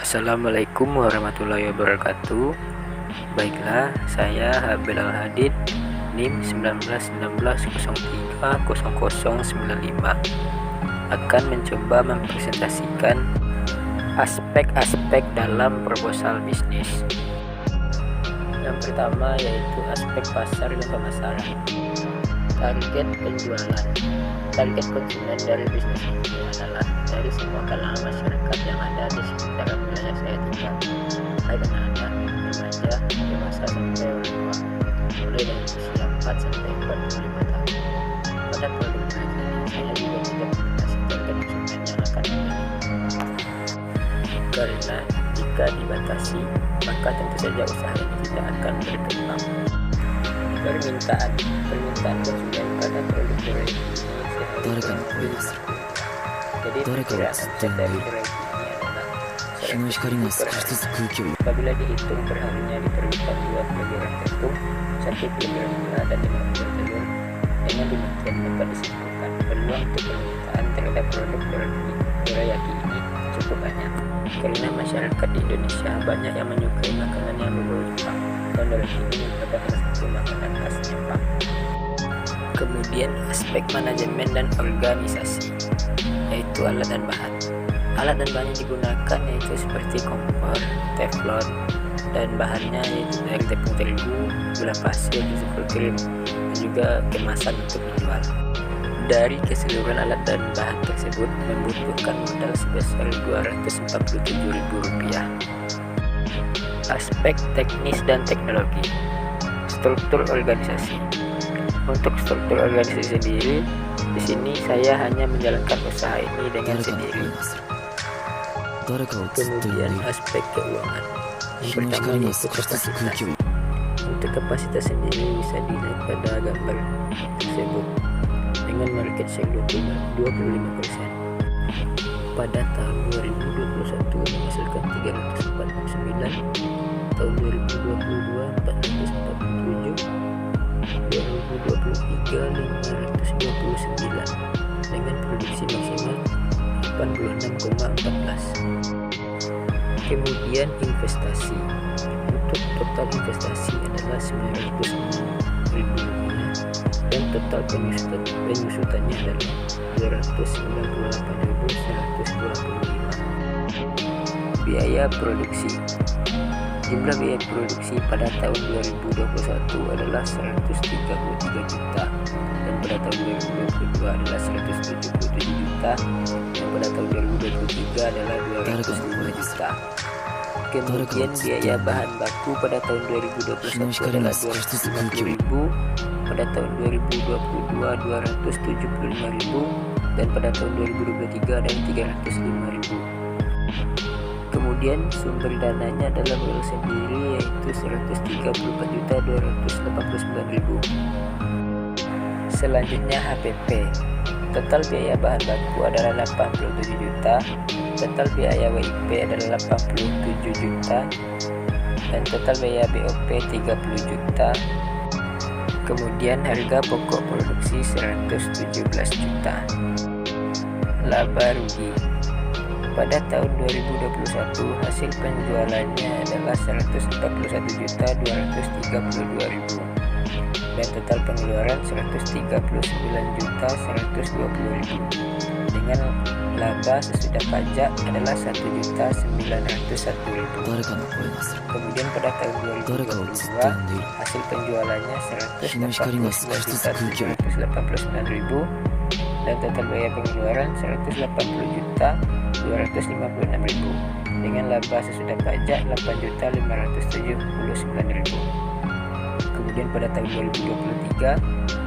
Assalamualaikum warahmatullahi wabarakatuh. Baiklah, saya Habil Al-Hadid, NIM 1919030095, akan mencoba mempresentasikan aspek-aspek dalam proposal bisnis. Yang pertama yaitu aspek pasar dan pemasaran. Target penjualan. Target konsumen dari bisnis ini adalah dari semua kalangan masyarakat yang ada di sekitar wilayah saya tinggal, baik anak-anak, remaja, dewasa sampai orang tua, mulai dari usia 4 sampai 45 tahun. Pada produk ini saya juga tidak membatasi target konsumen yang akan membeli, karena jika dibatasi maka tentu saja usaha ini tidak akan berkembang. Permintaan konsumen pada produk proyek ini jadi dari proyek ini adalah apabila dihitung perharinya diperlukan 2 kilogram tepung, 1 kilogram gula, dan 5 kg telur. Dengan demikian dapat disimpulkan peluang untuk permintaan terhadap produk dorayaki ini cukup banyak, karena masyarakat di Indonesia banyak yang menyukai makanan yang berbau Jepang, dan dorayaki ini merupakan salah satu makanan khas Jepang. Kemudian aspek manajemen dan organisasi, yaitu alat dan bahan. Alat dan bahan yang digunakan yaitu seperti kompor, teflon, dan bahannya yaitu dari tepung terigu, gula pasir, susu full cream, dan juga kemasan untuk menjual. Dari keseluruhan alat dan bahan tersebut membutuhkan modal sebesar Rp247.000. Aspek teknis dan teknologi. Struktur organisasi. Untuk struktur organisasi sendiri, di sini saya hanya menjalankan usaha ini dengan sendiri. Kemudian aspek keuangan. Yang pertama yaitu kapasitas. Untuk kapasitas sendiri bisa dilihat pada gambar tersebut dengan market share 25%. Pada tahun 2021 menghasilkan 349, tahun 2022 447, 2023 529, dengan produksi maksimal 86,14. Kemudian investasi. Untuk total investasi adalah Rp906.000 dan total penyusutannya adalah Rp298.125. Biaya produksi. Jumlah biaya produksi pada tahun 2021 adalah 133 juta, dan pada tahun 2022 adalah 177 juta, dan pada tahun 2023 adalah 205 juta. Kemudian biaya bahan baku pada tahun 2021 adalah 250.000, pada tahun 2022 275.000, dan pada tahun 2023 adalah 305.000. Kemudian sumber dananya adalah modal sendiri yaitu 134.289.000. Selanjutnya HPP. Total biaya bahan baku adalah 87 juta, total biaya WIP adalah 87 juta, dan total biaya BOP 30 juta. Kemudian harga pokok produksi 117 juta. Laba rugi. Pada tahun 2021 hasil penjualannya adalah 141.232.000 dan total pengeluaran 139.120.000 dengan laba sesudah pajak adalah 1.901.000. Kemudian pada tahun 2022 hasil penjualannya 149.789.000 dan total biaya pengeluaran 180.256.000 dengan laba sesudah pajak 8.579.000. Kemudian pada tahun 2023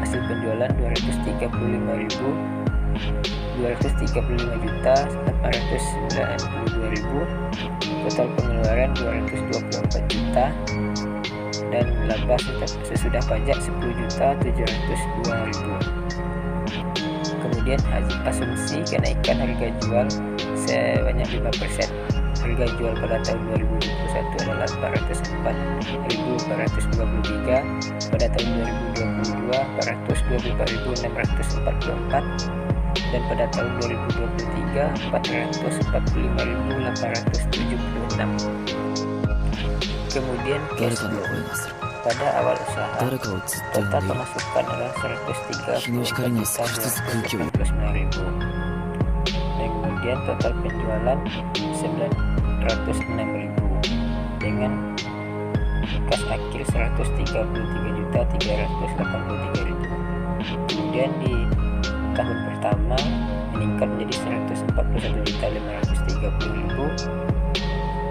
hasil penjualan 235.892.000, total pengeluaran 224 juta, dan laba sesudah pajak 10.702.000. Kemudian asumsi kenaikan harga jual sebanyak 5%. Harga jual pada tahun 2021 adalah 404.423, pada tahun 2022 424.644, dan pada tahun 2023 445.876. Kemudian cash flow. Pada awal usaha, total pemasukan adalah 134.249.000. Dan kemudian total penjualan 906.000 dengan kas akhir 133.383.000. Kemudian di tahun pertama meningkat menjadi 141.530.000.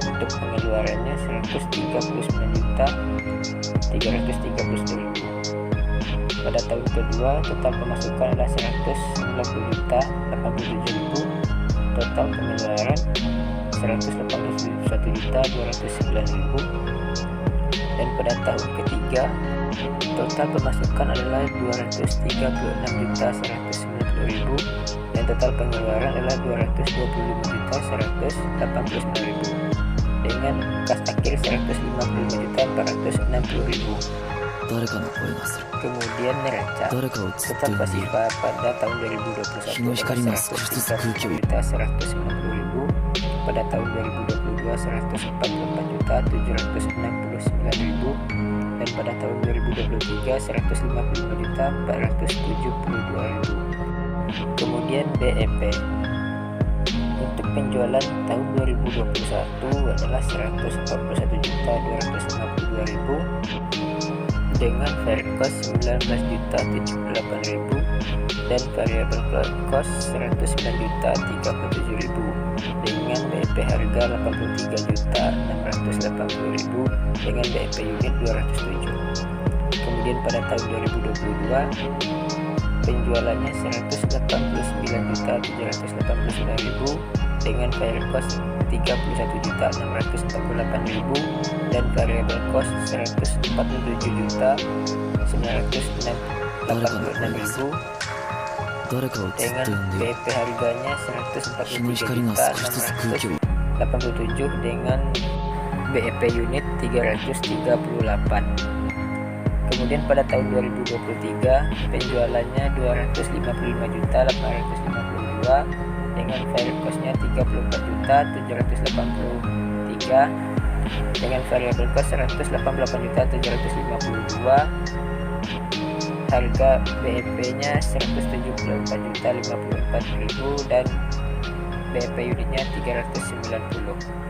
Untuk pengeluarannya 139.330.000. Pada tahun kedua total pemasukan adalah 190.087.000. Total pengeluaran 181.209.000. Dan pada tahun ketiga total pemasukan adalah 236.190.000 dan total pengeluaran adalah 225.189.000 dengan kas akhir 155.460.000. Kemudian neraca total pasifa pada tahun 2021 adalah 130.190.000, pada tahun 2022 144.769.000 dan pada tahun 2023 155.472.000. Kemudian BEP untuk penjualan tahun 2021 adalah 141.252.000 dengan fair cost 19.078.000 dan variable cost 109.037.000 dengan BEP harga 83.680.000 dengan BEP unit 207. Kemudian pada tahun 2022 penjualannya 189.789.000 dengan fair cost 31.648.000 dan variable cost 147.986.000 dengan BEP harganya 143.687 dengan BEP unit 338. Kemudian pada tahun 2023 penjualannya 255.852 dengan fair costnya 34.783 dengan variable cost 188.752, harga BEP nya 174.054.000 dan BEP unitnya 390.